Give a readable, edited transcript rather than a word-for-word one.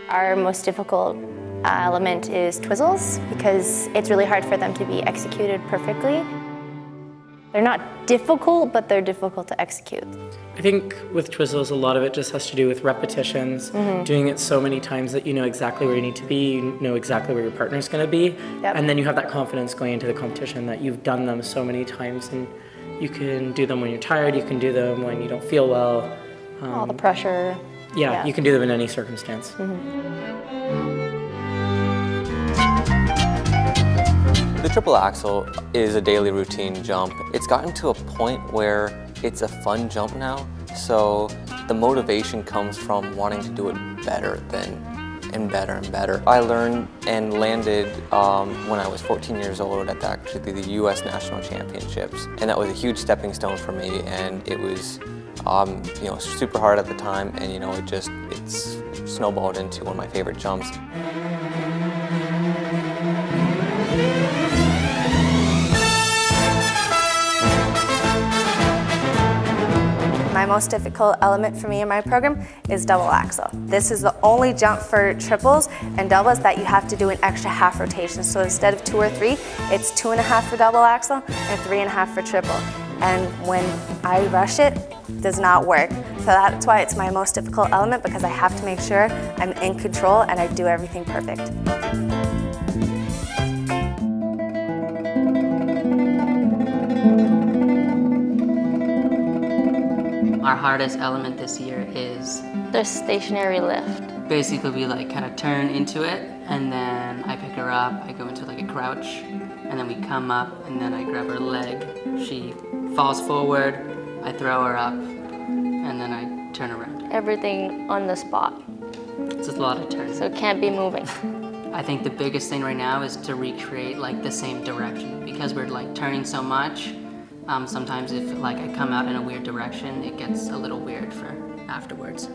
Our most difficult element is Twizzles because it's really hard for them to be executed perfectly. They're not difficult, but they're difficult to execute. I think with Twizzles, a lot of it just has to do with repetitions, doing it so many times that you know exactly where you need to be, you know exactly where your partner's going to be, and then you have that confidence going into the competition that you've done them so many times, and you can do them when you're tired, you can do them when you don't feel well. All the pressure. Yeah, you can do them in any circumstance. The triple axel is a daily routine jump. It's gotten to a point where it's a fun jump now, so the motivation comes from wanting to do it better and better. I learned and landed when I was 14 years old at actually the US National Championships, and that was a huge stepping stone for me, and it was you know, super hard at the time, and you know, it's snowballed into one of my favorite jumps. My most difficult element for me in my program is double axel. This is the only jump for triples and doubles that you have to do an extra half rotation. So instead of 2 or 3, it's 2.5 for double axel and 3.5 for triple. And when I rush it, it does not work. So that's why it's my most difficult element, because I have to make sure I'm in control and I do everything perfect. Our hardest element this year is The stationary lift. basically we like kind of turn into it, and then I pick her up, I go into like a crouch, and then we come up, and then I grab her leg. She falls forward, I throw her up, and then I turn around. Everything on the spot, It's a lot of turns. so it can't be moving. I think the biggest thing right now is to recreate like the same direction, because we're like turning so much. Sometimes if like I come out in a weird direction, it gets a little weird for afterwards.